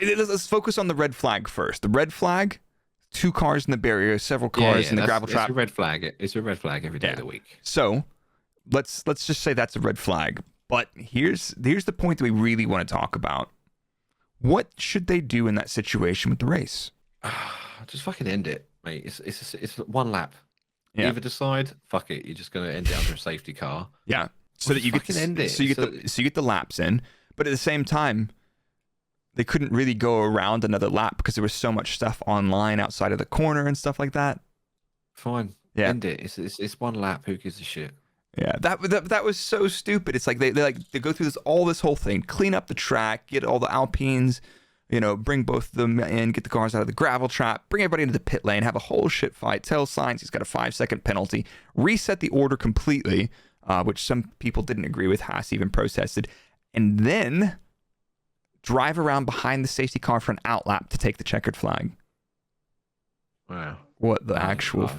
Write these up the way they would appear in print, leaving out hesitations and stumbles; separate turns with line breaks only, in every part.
let's focus on the red flag first. The red flag, 2 cars in the barrier, several cars in the gravel trap.
It's a red flag. It's a red flag every day of the week.
So let's just say that's a red flag. But here's the point that we really want to talk about. What should they do in that situation with the race?
Just fucking end it, mate. It's one lap.
Yeah.
Either decide, fuck it, you're just gonna end it under a safety car.
Yeah. So that you get to
end it.
So you get the laps in, but at the same time, they couldn't really go around another lap because there was so much stuff online outside of the corner and stuff like that.
Fine.
Yeah.
End it. It's one lap. Who gives a shit?
Yeah. That was so stupid. It's like they go through this whole thing, clean up the track, get all the Alpines, bring both of them in, get the cars out of the gravel trap, bring everybody into the pit lane, have a whole shit fight, tell Sainz he's got a 5-second penalty, reset the order completely, which some people didn't agree with. Haas even protested, and then drive around behind the safety car for an outlap to take the checkered flag.
Wow.
What the actual...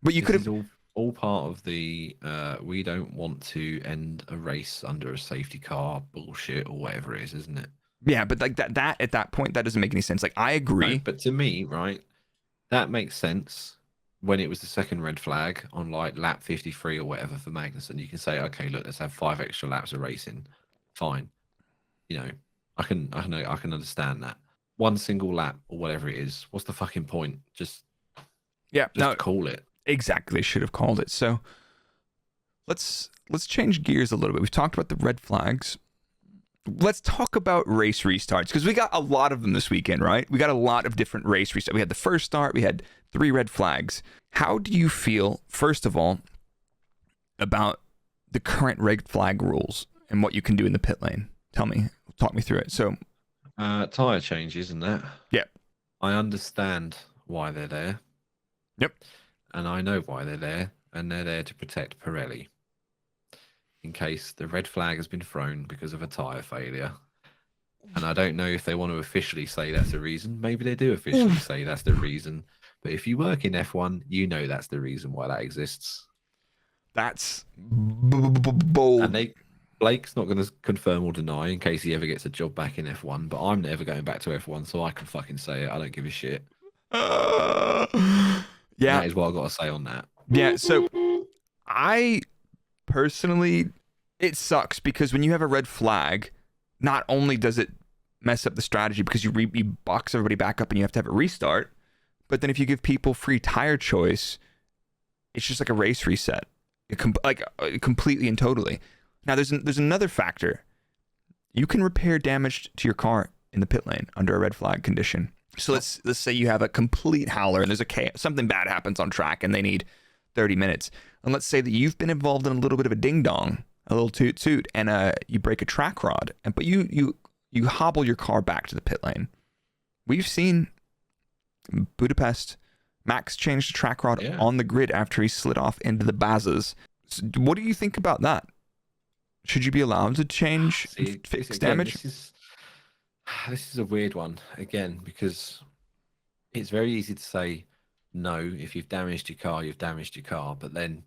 But you could have...
All part of the we don't want to end a race under a safety car bullshit or whatever it is, isn't it?
Yeah, but like that at that point, that doesn't make any sense. Like, I agree.
No, but to me, right, that makes sense when it was the second red flag on like lap 53 or whatever for Magnussen. You can say, okay, look, let's have 5 extra laps of racing. Fine. I can understand that. One single lap or whatever it is. What's the fucking point? Just call it.
Exactly. They should have called it. So let's change gears a little bit. We've talked about the red flags. Let's talk about race restarts, because we got a lot of them this weekend, right? We got a lot of different race restarts. We had the first start. We had 3 red flags. How do you feel, first of all, about the current red flag rules and what you can do in the pit lane? Talk me through it. So,
tire changes and that.
Yeah.
I understand why they're there.
Yep.
And I know why they're there, and they're there to protect Pirelli in case the red flag has been thrown because of a tyre failure. And I don't know if they want to officially say that's the reason. Maybe they do officially say that's the reason. But if you work in F1, you know that's the reason why that exists.
That's bold.
And Blake's not going to confirm or deny in case he ever gets a job back in F1, but I'm never going back to F1, so I can fucking say it. I don't give a shit.
Yeah.
That is what I've got to say on that.
Yeah, so I personally, it sucks because when you have a red flag, not only does it mess up the strategy because you box everybody back up and you have to have a restart, but then if you give people free tire choice, it's just like a race reset, completely and totally. Now, there's another factor. You can repair damage to your car in the pit lane under a red flag condition. So let's say you have a complete howler and there's something bad happens on track and they need 30 minutes. And let's say that you've been involved in a little bit of a ding dong, a little toot toot, and you break a track rod, but you hobble your car back to the pit lane. We've seen Budapest, Max changed the track rod on the grid after he slid off into the Bazas. So what do you think about that? Should you be allowed to change fix damage?
This is a weird one, again, because it's very easy to say, no, if you've damaged your car, you've damaged your car. But then,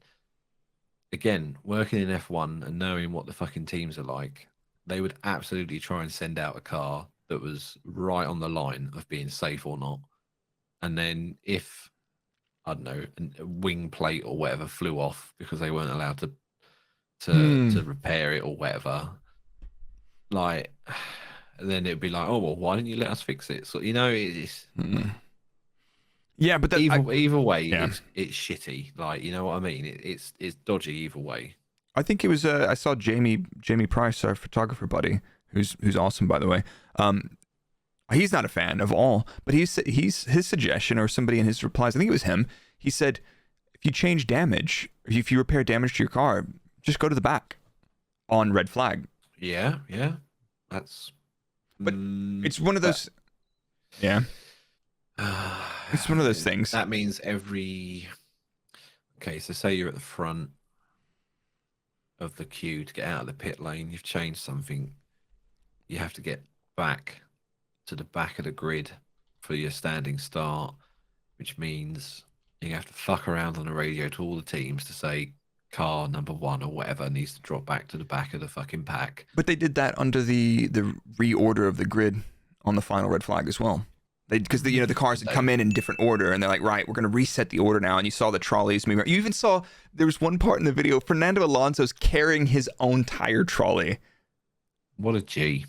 again, working in F1 and knowing what the fucking teams are like, they would absolutely try and send out a car that was right on the line of being safe or not. And then if, I don't know, a wing plate or whatever flew off because they weren't allowed to repair it or whatever, like... then it'd be like, oh, well, why didn't you let us fix it? So, it's...
Yeah, but
either way, it's shitty. Like, you know what I mean? It's dodgy either way.
I think it was, I saw Jamie Price, our photographer buddy, who's awesome, by the way. He's not a fan of all, but his suggestion, or somebody in his replies, I think it was him, he said, if you change damage, if you repair damage to your car, just go to the back on red flag.
Yeah. That's...
But it's one of those... Yeah. It's one of those things.
That means every... Okay, so say you're at the front of the queue to get out of the pit lane. You've changed something. You have to get back to the back of the grid for your standing start, which means you have to fuck around on the radio to all the teams to say car number 1 or whatever needs to drop back to the back of the fucking pack.
But they did that under the reorder of the grid on the final red flag as well. Because the cars had come in different order, and they're like, right, we're going to reset the order now. And you saw the trolleys moving. You even saw there was one part in the video, Fernando Alonso's carrying his own tire trolley.
What a G.